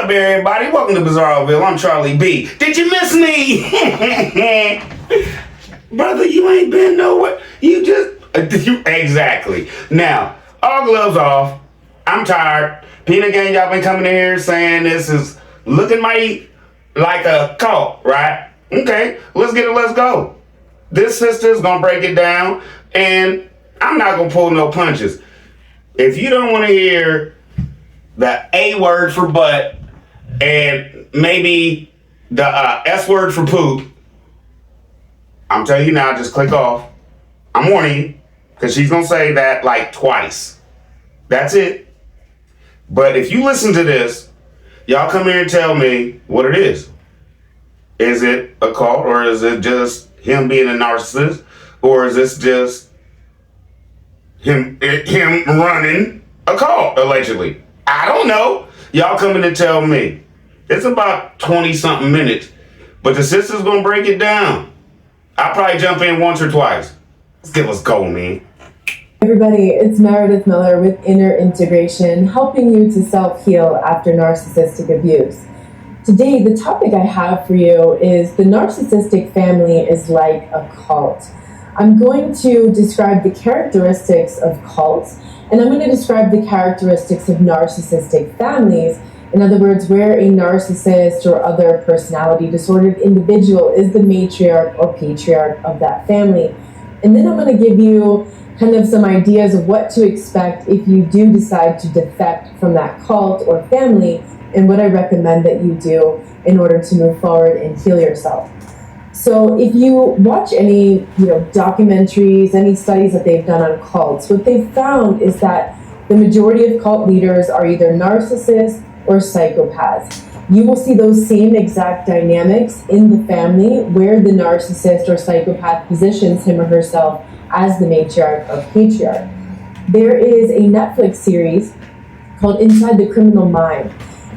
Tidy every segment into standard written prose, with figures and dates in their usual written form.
up, everybody? Welcome to Bizarreville. I'm Charlie B. Did you miss me? Brother, you ain't been nowhere. Exactly. Now, all gloves off. I'm tired. Peanut Gang, y'all been coming in here saying this is looking mighty like a cult, right? Okay, let's get it, let's go. This sister's gonna break it down, and I'm not gonna pull no punches. If you don't want to hear the A word for butt and maybe the S word for poop, I'm telling you now, just click off. I'm warning you, because she's gonna say that like twice. That's it. But if you listen to this, y'all come here and tell me what it is. Is it a cult, or is it just him being a narcissist, or is this just him running a cult, allegedly? I don't know. Y'all come in and tell me. It's about 20-something minutes, but the sister's gonna break it down. I'll probably jump in once or twice. Let's go, man. Everybody, it's Meredith Miller with Inner Integration, helping you to self-heal after narcissistic abuse. Today, the topic I have for you is the narcissistic family is like a cult. I'm going to describe the characteristics of cults, and I'm going to describe the characteristics of narcissistic families. In other words, where a narcissist or other personality disordered individual is the matriarch or patriarch of that family. And then I'm going to give you kind of some ideas of what to expect if you do decide to defect from that cult or family, and what I recommend that you do in order to move forward and heal yourself. So if you watch any documentaries, any studies that they've done on cults, what they've found is that the majority of cult leaders are either narcissists or psychopaths. You will see those same exact dynamics in the family where the narcissist or psychopath positions him or herself as the matriarch or patriarch. There is a Netflix series called Inside the Criminal Mind.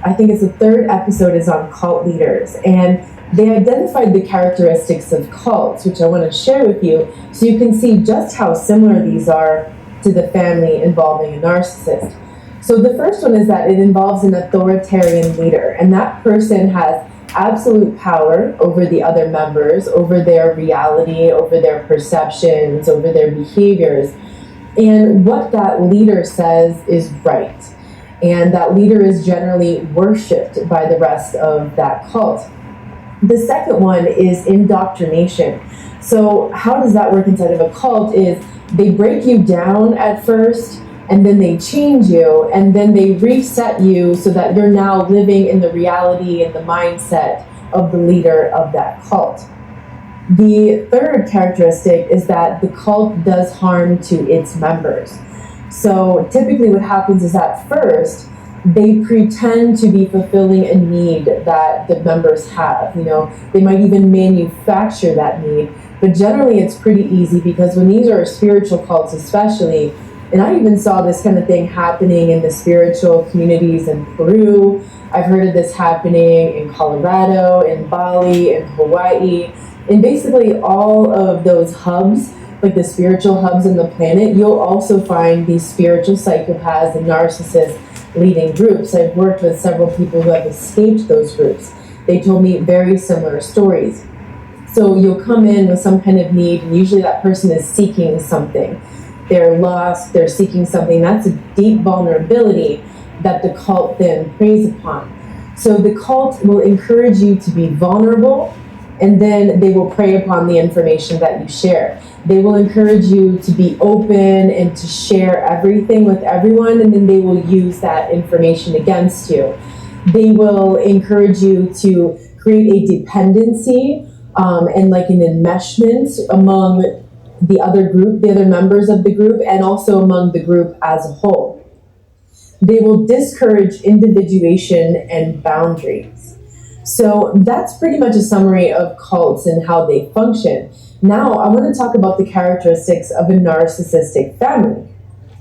I think it's the third episode is on cult leaders, and they identified the characteristics of cults, which I want to share with you so you can see just how similar these are to the family involving a narcissist. So the first one is that it involves an authoritarian leader, and that person has absolute power over the other members, over their reality, over their perceptions, over their behaviors. And what that leader says is right. And that leader is generally worshipped by the rest of that cult. The second one is indoctrination. So how does that work inside of a cult is they break you down at first, and then they change you, and then they reset you so that you're now living in the reality and the mindset of the leader of that cult. The third characteristic is that the cult does harm to its members. So typically what happens is at first, they pretend to be fulfilling a need that the members have. They might even manufacture that need, but generally it's pretty easy because when these are spiritual cults especially, and I even saw this kind of thing happening in the spiritual communities in Peru. I've heard of this happening in Colorado, in Bali, in Hawaii, and basically all of those hubs, like the spiritual hubs on the planet, you'll also find these spiritual psychopaths and narcissists leading groups. I've worked with several people who have escaped those groups. They told me very similar stories. So you'll come in with some kind of need, and usually that person is seeking something. They're lost, they're seeking something. That's a deep vulnerability that the cult then preys upon. So the cult will encourage you to be vulnerable, and then they will prey upon the information that you share. They will encourage you to be open and to share everything with everyone, and then they will use that information against you. They will encourage you to create a dependency and like an enmeshment among the other group, the other members of the group, and also among the group as a whole. They will discourage individuation and boundaries. So that's pretty much a summary of cults and how they function. Now I want to talk about the characteristics of a narcissistic family.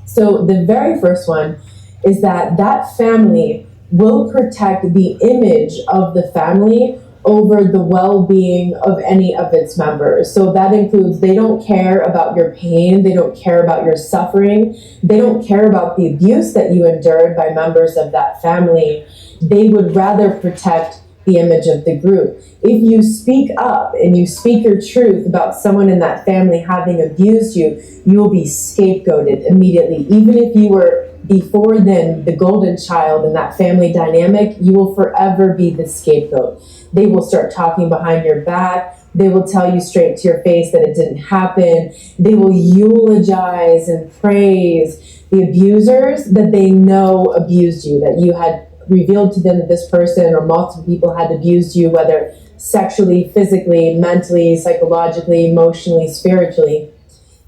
So the very first one is that family will protect the image of the family over the well-being of any of its members. So that includes, they don't care about your pain, they don't care about your suffering, they don't care about the abuse that you endured by members of that family. They would rather protect the image of the group. If you speak up and you speak your truth about someone in that family having abused you, you will be scapegoated immediately. Even if you were before then the golden child in that family dynamic, you will forever be the scapegoat. They will start talking behind your back. They will tell you straight to your face that it didn't happen. They will eulogize and praise the abusers that they know abused you, that you had revealed to them that this person or multiple people had abused you, whether sexually, physically, mentally, psychologically, emotionally, spiritually.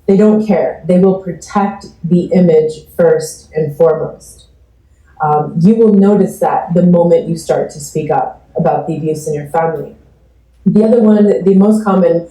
They don't care. They will protect the image first and foremost. You will notice that the moment you start to speak up about the abuse in your family. The other one, the most common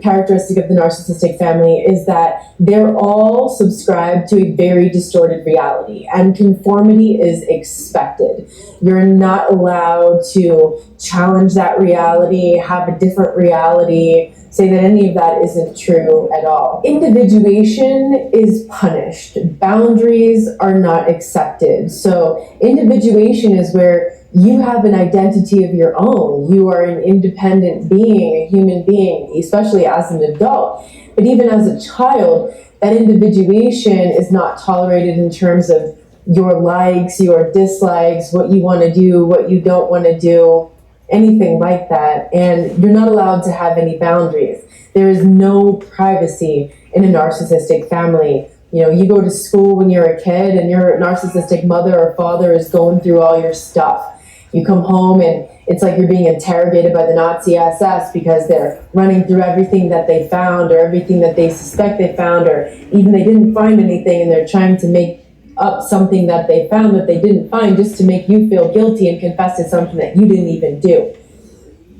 characteristic of the narcissistic family is that they're all subscribed to a very distorted reality, and conformity is expected. You're not allowed to challenge that reality, have a different reality, say that any of that isn't true at all. Individuation is punished. Boundaries are not accepted. So individuation is where you have an identity of your own. You are an independent being, a human being, especially as an adult. But even as a child, that individuation is not tolerated in terms of your likes, your dislikes, what you want to do, what you don't want to do, anything like that. And you're not allowed to have any boundaries. There is no privacy in a narcissistic family. You know, you go to school when you're a kid and your narcissistic mother or father is going through all your stuff. You come home and it's like you're being interrogated by the Nazi SS because they're running through everything that they found or everything that they suspect they found, or even they didn't find anything and they're trying to make up something that they found that they didn't find just to make you feel guilty and confess to something that you didn't even do.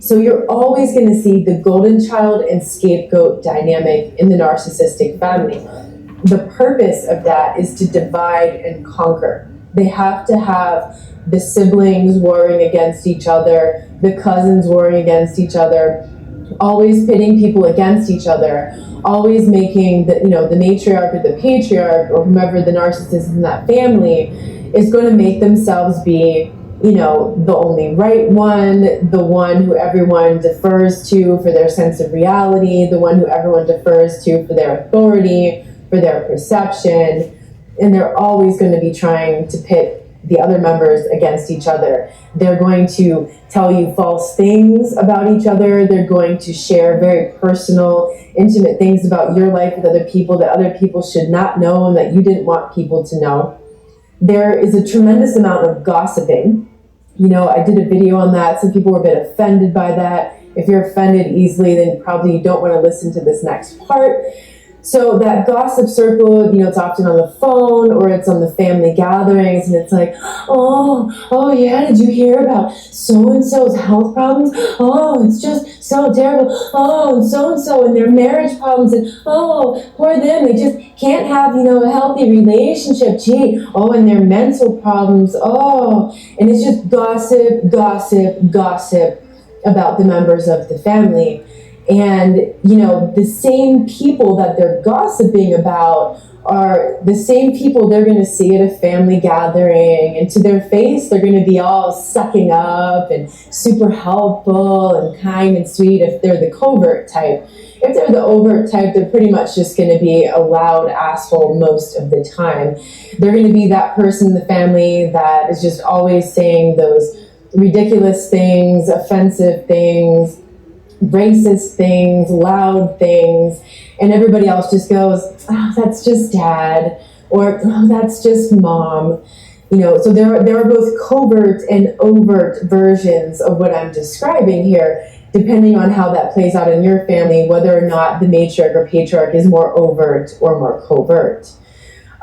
So you're always going to see the golden child and scapegoat dynamic in the narcissistic family. The purpose of that is to divide and conquer. They have to have the siblings warring against each other, the cousins warring against each other, always pitting people against each other, always making the matriarch or the patriarch or whomever the narcissist is in that family is going to make themselves be, the only right one, the one who everyone defers to for their sense of reality, the one who everyone defers to for their authority, for their perception. And they're always going to be trying to pit the other members against each other. They're going to tell you false things about each other. They're going to share very personal, intimate things about your life with other people that other people should not know and that you didn't want people to know. There is a tremendous amount of gossiping. I did a video on that. Some people were a bit offended by that. If you're offended easily, then probably you don't want to listen to this next part. So that gossip circle, it's often on the phone or it's on the family gatherings, and it's like, oh yeah, did you hear about so-and-so's health problems? Oh, it's just so terrible. Oh, and so-and-so and their marriage problems, and oh, poor them, they just can't have, a healthy relationship. Gee, oh, and their mental problems. Oh, and it's just gossip about the members of the family. And, the same people that they're gossiping about are the same people they're going to see at a family gathering. And to their face, they're going to be all sucking up and super helpful and kind and sweet if they're the covert type. If they're the overt type, they're pretty much just going to be a loud asshole most of the time. They're going to be that person in the family that is just always saying those ridiculous things, offensive things, racist things, loud things, and everybody else just goes, oh, that's just dad, or oh, that's just mom. So there are both covert and overt versions of what I'm describing here, depending on how that plays out in your family, whether or not the matriarch or patriarch is more overt or more covert.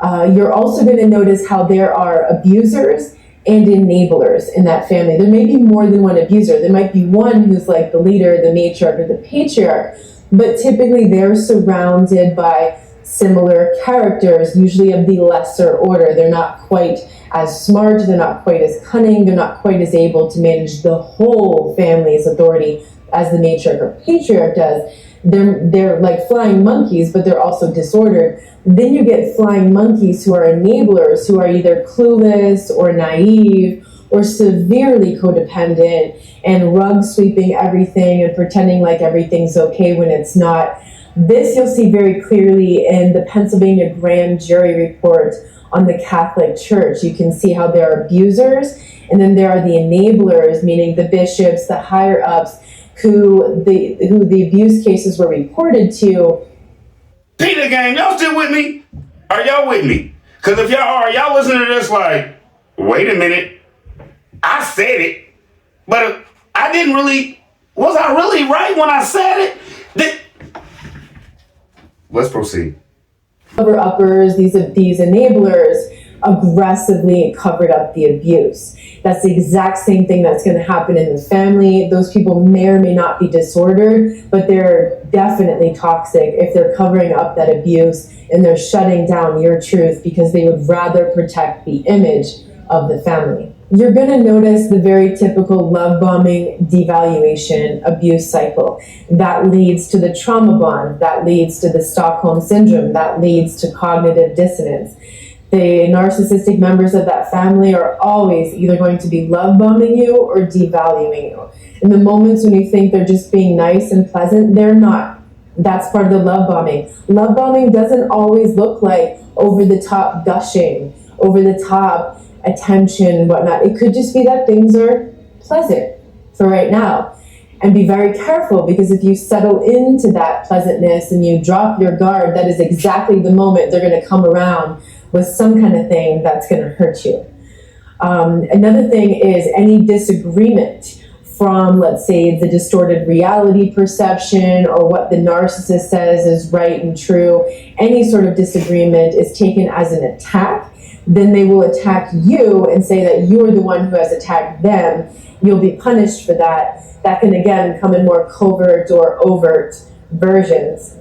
You're also going to notice how there are abusers and enablers in that family. There may be more than one abuser. There might be one who's like the leader, the matriarch, or the patriarch, but typically they're surrounded by similar characters, usually of the lesser order. They're not quite as smart, they're not quite as cunning, they're not quite as able to manage the whole family's authority as the matriarch or patriarch does. They're like flying monkeys, but they're also disordered. Then you get flying monkeys who are enablers, who are either clueless or naive or severely codependent and rug sweeping everything and pretending like everything's okay when it's not. This you'll see very clearly in the Pennsylvania grand jury report on the Catholic Church. You can see how there are abusers, and then there are the enablers, meaning the bishops, the higher ups, who the abuse cases were reported to. Peter gang, y'all still with me? Are y'all with me? Because if y'all are, y'all listening to this like, wait a minute, I said it, but I didn't really, was I really right when I said it? Let's proceed. Cover-uppers, these enablers, aggressively covered up the abuse. That's the exact same thing that's going to happen in the family. Those people may or may not be disordered, but they're definitely toxic if they're covering up that abuse and they're shutting down your truth because they would rather protect the image of the family. You're going to notice the very typical love bombing, devaluation, abuse cycle. That leads to the trauma bond. That leads to the Stockholm syndrome. That leads to cognitive dissonance. The narcissistic members of that family are always either going to be love bombing you or devaluing you. In the moments when you think they're just being nice and pleasant, they're not. That's part of the love bombing. Love bombing doesn't always look like over the top gushing, over the top attention and whatnot. It could just be that things are pleasant for right now. And be very careful, because if you settle into that pleasantness and you drop your guard, that is exactly the moment they're going to come around with some kind of thing that's going to hurt you. Another thing is any disagreement from, let's say, the distorted reality perception or what the narcissist says is right and true. Any sort of disagreement is taken as an attack. Then they will attack you and say that you're the one who has attacked them. You'll be punished for that. That can, again, come in more covert or overt versions.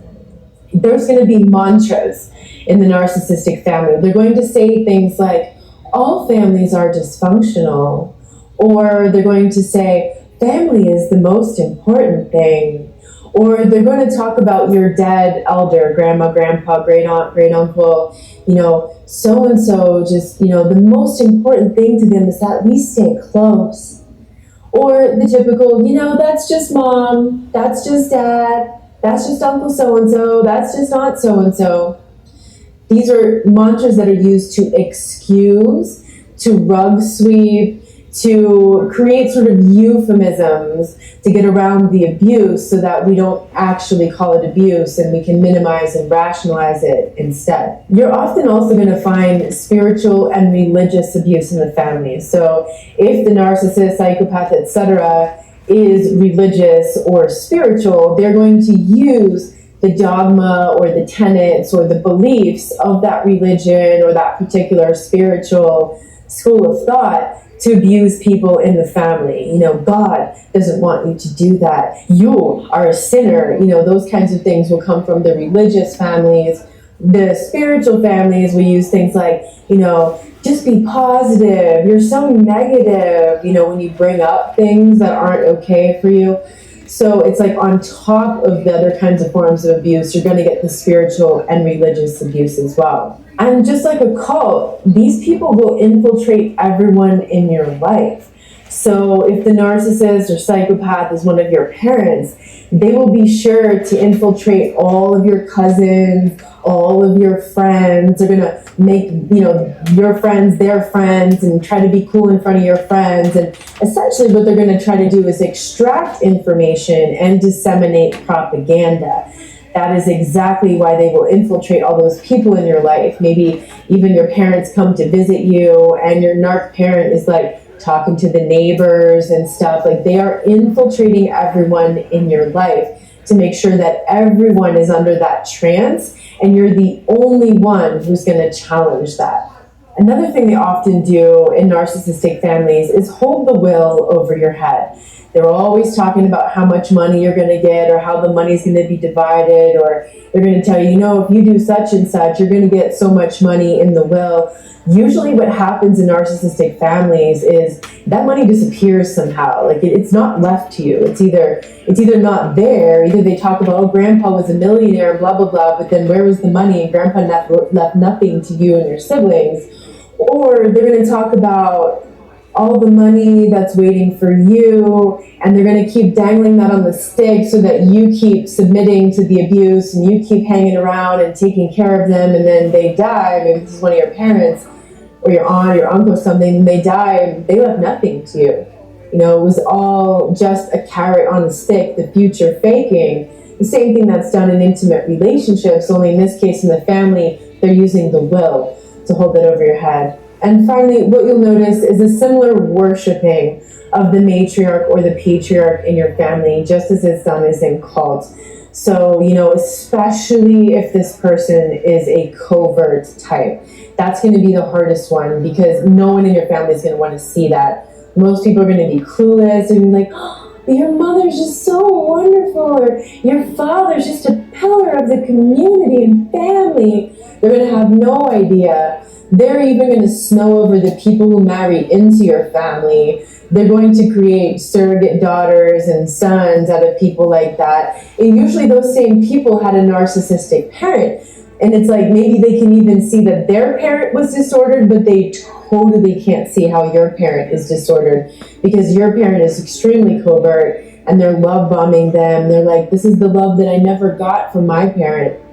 There's going to be mantras in the narcissistic family. They're going to say things like, all families are dysfunctional. Or they're going to say, family is the most important thing. Or they're going to talk about your dead elder, grandma, grandpa, great aunt, great uncle, so-and-so, just, the most important thing to them is that we stay close. Or the typical, that's just mom, that's just dad, that's just uncle so-and-so, that's just aunt so-and-so. These are mantras that are used to excuse, to rug sweep, to create sort of euphemisms to get around the abuse so that we don't actually call it abuse and we can minimize and rationalize it instead. You're often also going to find spiritual and religious abuse in the family. So if the narcissist, psychopath, etc. is religious or spiritual, they're going to use the dogma or the tenets or the beliefs of that religion or that particular spiritual school of thought to abuse people in the family. God doesn't want you to do that. You are a sinner. Those kinds of things will come from the religious families. The spiritual families will use things like, just be positive. You're so negative, when you bring up things that aren't okay for you. So it's like on top of the other kinds of forms of abuse, you're going to get the spiritual and religious abuse as well. And just like a cult, these people will infiltrate everyone in your life. So if the narcissist or psychopath is one of your parents, they will be sure to infiltrate all of your cousins, all of your friends. They're going to make, your friends their friends and try to be cool in front of your friends. And essentially what they're going to try to do is extract information and disseminate propaganda. That is exactly why they will infiltrate all those people in your life. Maybe even your parents come to visit you and your narc parent is like talking to the neighbors and stuff. Like they are infiltrating everyone in your life to make sure that everyone is under that trance and you're the only one who's going to challenge that. Another thing they often do in narcissistic families is hold the will over your head. They're always talking about how much money you're going to get or how the money's going to be divided, or they're going to tell you, if you do such and such, you're going to get so much money in the will. Usually what happens in narcissistic families is that money disappears somehow. Like it's not left to you. It's either not there. Either they talk about, grandpa was a millionaire, blah, blah, blah, but then where was the money? And grandpa left nothing to you and your siblings. Or they're going to talk about all the money that's waiting for you, and they're going to keep dangling that on the stick so that you keep submitting to the abuse and you keep hanging around and taking care of them, and then they die. Maybe this is one of your parents or your aunt or your uncle or something, and they die and they left nothing to you. It was all just a carrot on a stick, the future faking. The same thing that's done in intimate relationships, only in this case in the family, they're using the will to hold it over your head. And finally, what you'll notice is a similar worshiping of the matriarch or the patriarch in your family, just as it's done as in cults. So, especially if this person is a covert type, that's going to be the hardest one, because no one in your family is going to want to see that. Most people are going to be clueless and be like, your mother's just so wonderful, or your father's just a pillar of the community and family. They're going to have no idea. They're even going to snow over the people who marry into your family. They're going to create surrogate daughters and sons out of people like that. And usually those same people had a narcissistic parent. And it's like maybe they can even see that their parent was disordered, but they totally can't see how your parent is disordered, because your parent is extremely covert and they're love bombing them. They're like, this is the love that I never got from my parent.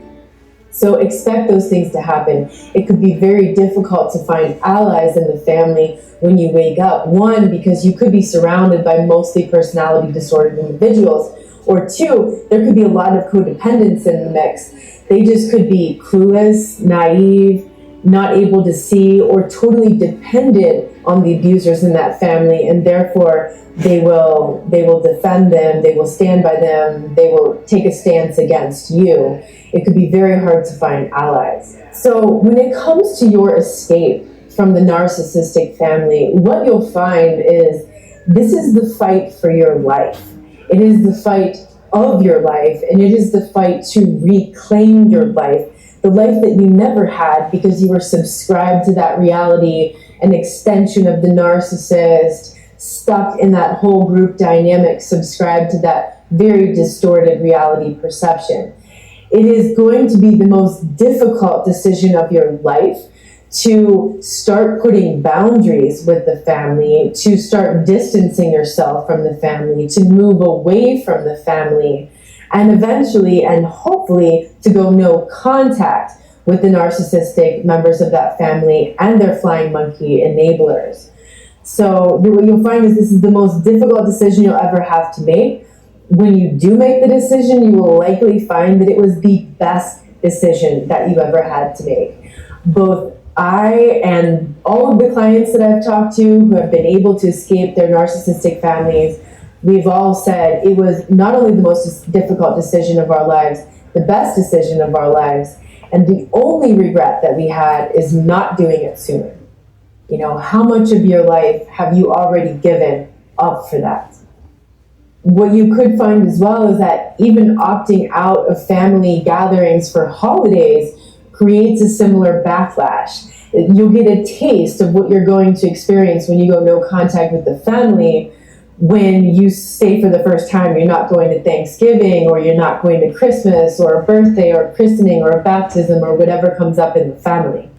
So expect those things to happen. It could be very difficult to find allies in the family when you wake up. One, because you could be surrounded by mostly personality disordered individuals. Or two, there could be a lot of codependence in the mix. They just could be clueless, naive, not able to see, or totally dependent on the abusers in that family, and therefore they will defend them, they will stand by them, they will take a stance against you. It could be very hard to find allies. So when it comes to your escape from the narcissistic family, what you'll find is this is the fight for your life. It is the fight of your life, and it is the fight to reclaim your life, the life that you never had because you were subscribed to that reality, an extension of the narcissist, stuck in that whole group dynamic, subscribed to that very distorted reality perception. It is going to be the most difficult decision of your life to start putting boundaries with the family, to start distancing yourself from the family, to move away from the family, and eventually and hopefully to go no contact with the narcissistic members of that family and their flying monkey enablers. So what you'll find is this is the most difficult decision you'll ever have to make. When you do make the decision, you will likely find that it was the best decision that you ever had to make. Both I and all of the clients that I've talked to who have been able to escape their narcissistic families, we've all said it was not only the most difficult decision of our lives, the best decision of our lives, and the only regret that we had is not doing it sooner. How much of your life have you already given up for that? What you could find as well is that even opting out of family gatherings for holidays creates a similar backlash. You'll get a taste of what you're going to experience when you go no contact with the family. When you say for the first time you're not going to Thanksgiving, or you're not going to Christmas or a birthday or a christening or a baptism or whatever comes up in the family.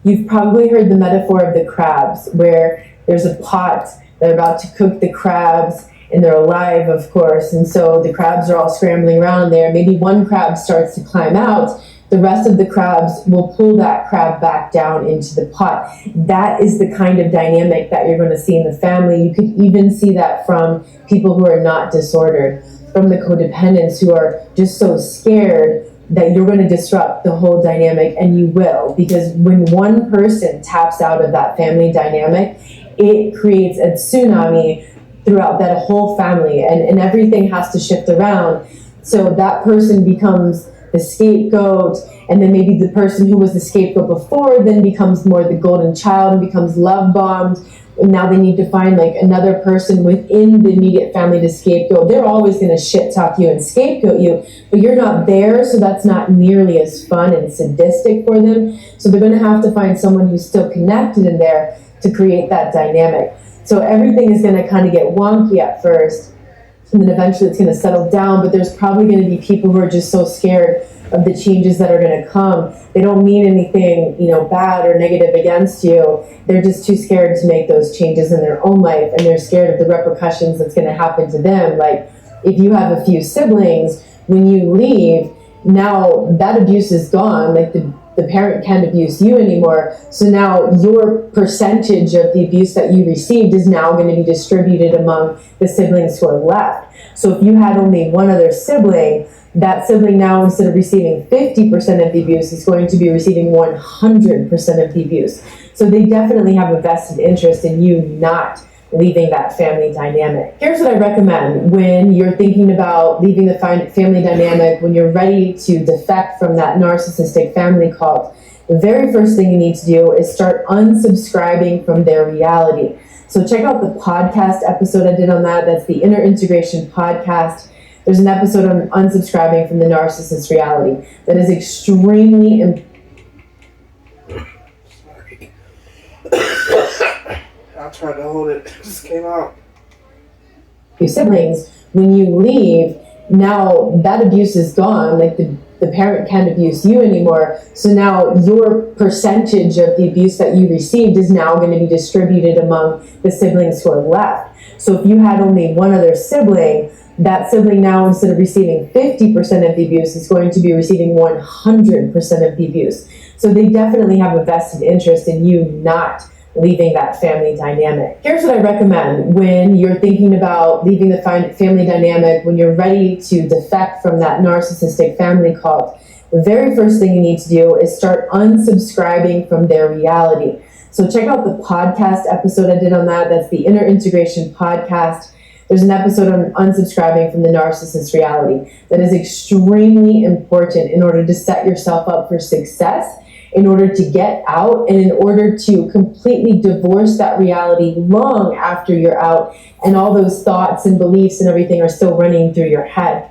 You've probably heard the metaphor of the crabs, where there's a pot, they're about to cook the crabs, and they're alive, of course, and so the crabs are all scrambling around there. Maybe one crab starts to climb out, the rest of the crabs will pull that crab back down into the pot. That is the kind of dynamic that you're going to see in the family. You could even see that from people who are not disordered, from the codependents who are just so scared that you're going to disrupt the whole dynamic, and you will, because when one person taps out of that family dynamic, it creates a tsunami throughout that whole family, and everything has to shift around. So that person becomes the scapegoat, And then maybe the person who was the scapegoat before then becomes more the golden child and becomes love bombed. And now they need to find like another person within the immediate family to scapegoat. They're always going to shit talk you and scapegoat you, but you're not there, so that's not nearly as fun and sadistic for them. So they're going to have to find someone who's still connected in there to create that dynamic. So everything is going to kind of get wonky at first, and then eventually it's going to settle down, but there's probably going to be people who are just so scared of the changes that are going to come. They don't mean anything, bad or negative against you. They're just too scared to make those changes in their own life, and they're scared of the repercussions that's going to happen to them. Like if you have a few siblings, when you leave, now that abuse is gone. Like the parent can't abuse you anymore. So now your percentage of the abuse that you received is now going to be distributed among the siblings who are left. So if you had only one other sibling, that sibling now, instead of receiving 50% of the abuse, is going to be receiving 100% of the abuse. So they definitely have a vested interest in you not leaving that family dynamic. Here's what I recommend when you're thinking about leaving the family dynamic, when you're ready to defect from that narcissistic family cult. The very first thing you need to do is start unsubscribing from their reality. So check out the podcast episode I did on that. That's the Inner Integration podcast. There's an episode on unsubscribing from the narcissist reality that is extremely important. Sorry. I tried to hold it. It just came out. Your siblings, when you leave, now that abuse is gone. Like the parent can't abuse you anymore. So now your percentage of the abuse that you received is now going to be distributed among the siblings who are left. So if you had only one other sibling, that sibling now, instead of receiving 50% of the abuse, is going to be receiving 100% of the abuse. So they definitely have a vested interest in you not leaving that family dynamic. Here's what I recommend when you're thinking about leaving the family dynamic, when you're ready to defect from that narcissistic family cult. The very first thing you need to do is start unsubscribing from their reality. So check out the podcast episode I did on that. That's the Inner Integration podcast. There's an episode on unsubscribing from the narcissist reality that is extremely important in order to set yourself up for success, in order to get out, and in order to completely divorce that reality long after you're out and all those thoughts and beliefs and everything are still running through your head.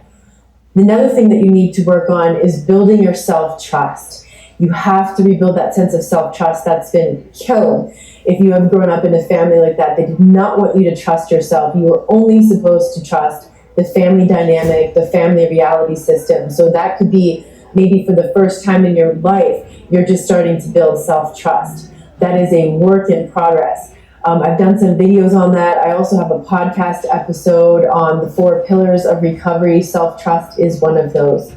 Another thing that you need to work on is building your self-trust. You have to rebuild that sense of self-trust that's been killed. If you have grown up in a family like that, they did not want you to trust yourself. You were only supposed to trust the family dynamic, the family reality system. So that could be maybe for the first time in your life, you're just starting to build self-trust. That is a work in progress. I've done some videos on that. I also have a podcast episode on the 4 pillars of recovery. Self-trust is one of those.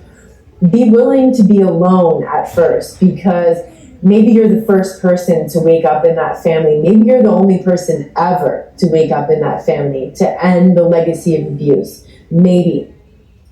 Be willing to be alone at first, because maybe you're the first person to wake up in that family. Maybe you're the only person ever to wake up in that family to end the legacy of abuse. Maybe.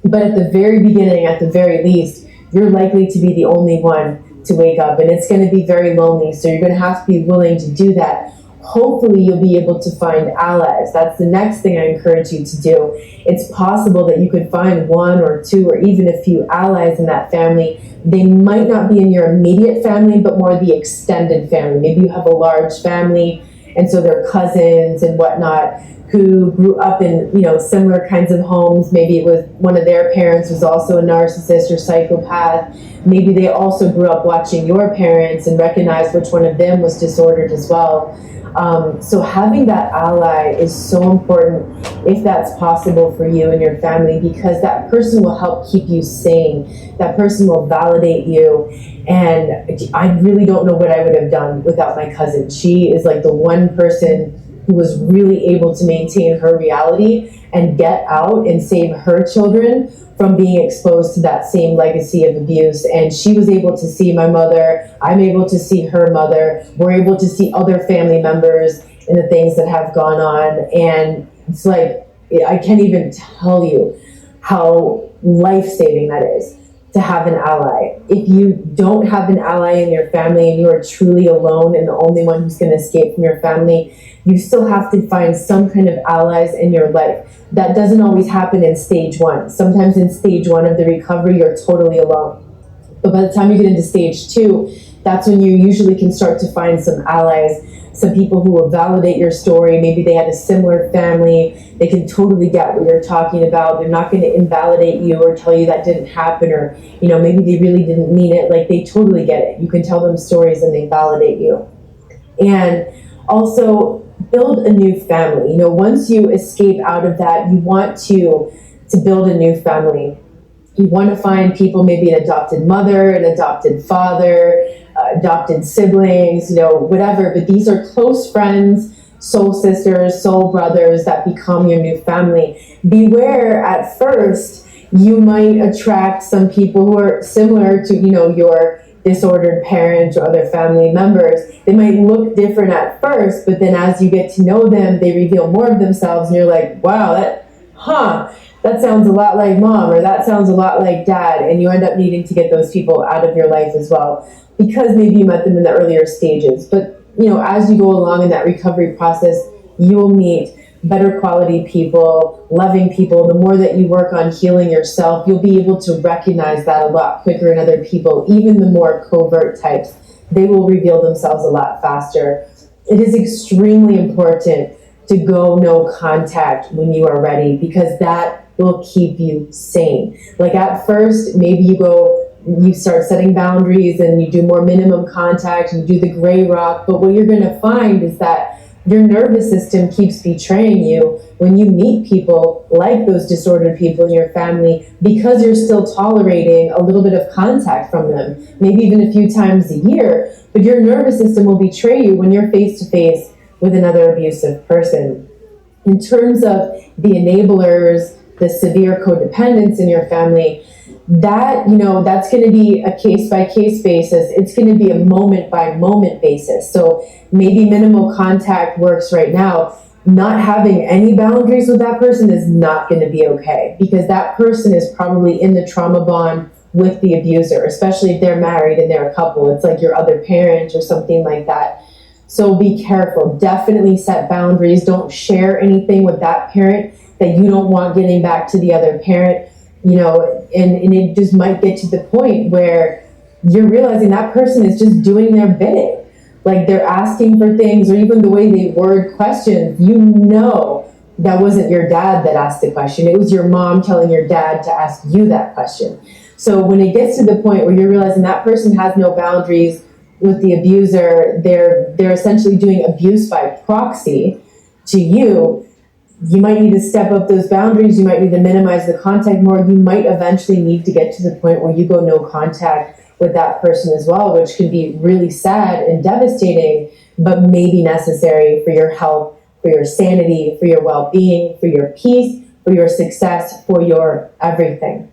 But at the very beginning, at the very least, you're likely to be the only one to wake up, and it's going to be very lonely. So you're going to have to be willing to do that. Hopefully you'll be able to find allies. That's the next thing I encourage you to do. It's possible that you could find 1 or 2 or even a few allies in that family. They might not be in your immediate family, but more the extended family. Maybe you have a large family, and so they're cousins and whatnot who grew up in, similar kinds of homes. Maybe it was one of their parents was also a narcissist or psychopath. Maybe they also grew up watching your parents and recognized which one of them was disordered as well. So having that ally is so important if that's possible for you and your family, because that person will help keep you sane. That person will validate you. And I really don't know what I would have done without my cousin. She is like the one person who was really able to maintain her reality and get out and save her children from being exposed to that same legacy of abuse. And she was able to see my mother. I'm able to see her mother. We're able to see other family members and the things that have gone on. And it's like, I can't even tell you how life-saving that is to have an ally. If you don't have an ally in your family and you are truly alone and the only one who's going to escape from your family, you still have to find some kind of allies in your life. That doesn't always happen in stage 1. Sometimes in stage 1 of the recovery, you're totally alone. But by the time you get into stage 2, that's when you usually can start to find some allies, some people who will validate your story. Maybe they had a similar family. They can totally get what you're talking about. They're not going to invalidate you or tell you that didn't happen, or, maybe they really didn't mean it. Like, they totally get it. You can tell them stories and they validate you. And also build a new family. Once you escape out of that, you want to build a new family. You want to find people, maybe an adopted mother, an adopted father, adopted siblings, whatever. But these are close friends, soul sisters, soul brothers that become your new family. Beware, at first, you might attract some people who are similar to, your disordered parent or other family members. They might look different at first, but then as you get to know them, they reveal more of themselves, and you're like, wow, that sounds a lot like mom, or that sounds a lot like dad, and you end up needing to get those people out of your life as well, because maybe you met them in the earlier stages. But, as you go along in that recovery process, you will meet better quality people, loving people. The more that you work on healing yourself, you'll be able to recognize that a lot quicker in other people. Even the more covert types, they will reveal themselves a lot faster. It is extremely important to go no contact when you are ready, because that will keep you sane. Like, at first, maybe you start setting boundaries and you do more minimum contact and you do the gray rock. But what you're going to find is that your nervous system keeps betraying you when you meet people like those disordered people in your family, because you're still tolerating a little bit of contact from them, maybe even a few times a year. But your nervous system will betray you when you're face to face with another abusive person. In terms of the enablers, the severe codependence in your family, that's going to be a case-by-case basis. It's going to be a moment-by-moment basis. So maybe minimal contact works right now. Not having any boundaries with that person is not going to be okay, because that person is probably in the trauma bond with the abuser, especially if they're married and they're a couple. It's like your other parent or something like that. So be careful. Definitely set boundaries. Don't share anything with that parent that you don't want getting back to the other parent. And it just might get to the point where you're realizing that person is just doing their bidding. Like, they're asking for things, or even the way they word questions, that wasn't your dad that asked the question. It was your mom telling your dad to ask you that question. So when it gets to the point where you're realizing that person has no boundaries with the abuser, they're essentially doing abuse by proxy to you. You might need to step up those boundaries. You might need to minimize the contact more. You might eventually need to get to the point where you go no contact with that person as well, which can be really sad and devastating, but maybe necessary for your health, for your sanity, for your well-being, for your peace, for your success, for your everything.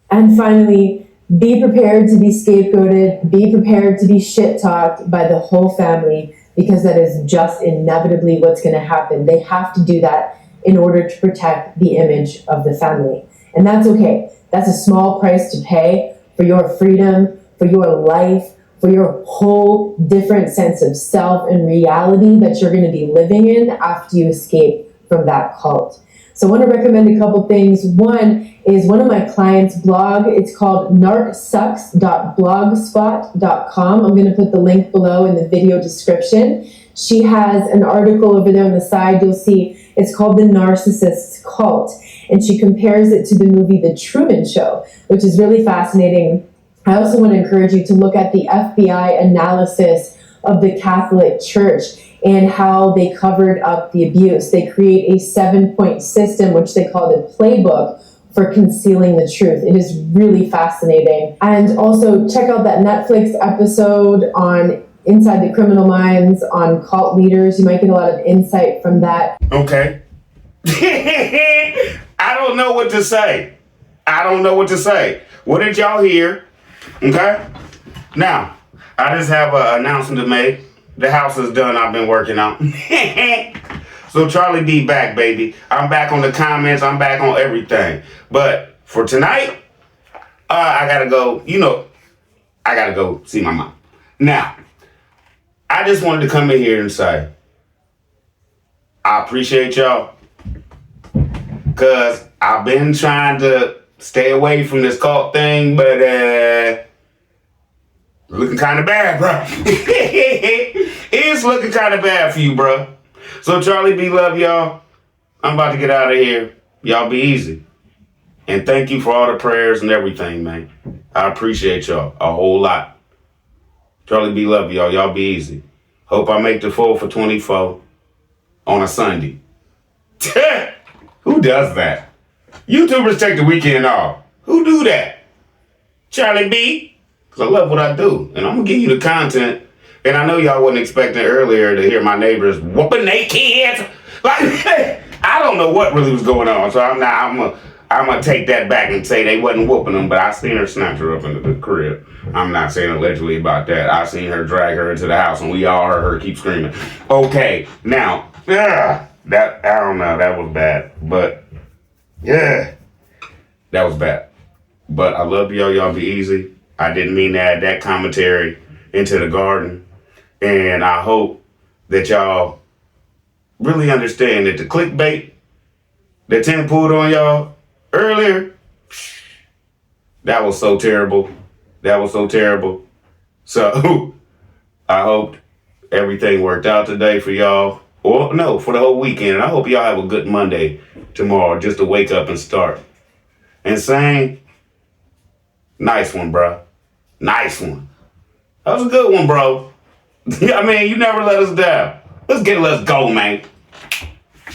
And finally, be prepared to be scapegoated. Be prepared to be shit-talked by the whole family, because that is just inevitably what's going to happen. They have to do that in order to protect the image of the family. And that's okay. That's a small price to pay for your freedom, for your life, for your whole different sense of self and reality that you're going to be living in after you escape from that cult. So I want to recommend a couple things. One is one of my clients' blog. It's called narcsucks.blogspot.com. I'm going to put the link below in the video description. She has an article over there on the side. You'll see it's called The Narcissist's Cult. And she compares it to the movie The Truman Show, which is really fascinating. I also want to encourage you to look at the FBI analysis of the Catholic Church and how they covered up the abuse. They create a 7-point system, which they call the playbook for concealing the truth. It is really fascinating. And also check out that Netflix episode on Inside the Criminal Minds on cult leaders. You might get a lot of insight from that. Okay. I don't know what to say. What did y'all hear? Okay. Now, I just have an announcement to make. The house is done. I've been working on. So Charlie B back, baby. I'm back on the comments. I'm back on everything. But for tonight, I gotta go. I gotta go see my mom. Now, I just wanted to come in here and say, I appreciate y'all, because I've been trying to stay away from this cult thing, but looking kind of bad, bro. It's looking kind of bad for you, bro. So Charlie B, love y'all. I'm about to get out of here. Y'all be easy. And thank you for all the prayers and everything, man. I appreciate y'all a whole lot. Charlie B, love y'all. Y'all be easy. Hope I make the 4 for 24 on a Sunday. Who does that? YouTubers take the weekend off. Who do that? Charlie B. Because I love what I do. And I'm going to give you the content. And I know y'all wasn't expecting earlier to hear my neighbors whooping their kids. Like, I don't know what really was going on. So I'm going to take that back and say they wasn't whooping them. But I seen her snatch her up into the crib. I'm not saying allegedly about that. I seen her drag her into the house and we all heard her keep screaming. Okay, now, that, I don't know, that was bad. But, yeah, that was bad. But I love y'all. Y'all be easy. I didn't mean to add that commentary into the garden. And I hope that y'all really understand that the clickbait that Tim pulled on y'all earlier, that was so terrible. That was so terrible. So I hope everything worked out today for y'all. Or no, for the whole weekend. And I hope y'all have a good Monday tomorrow just to wake up and start. And saying, nice one, bro. Nice one. That was a good one, bro. I mean, you never let us down. Let's go, man.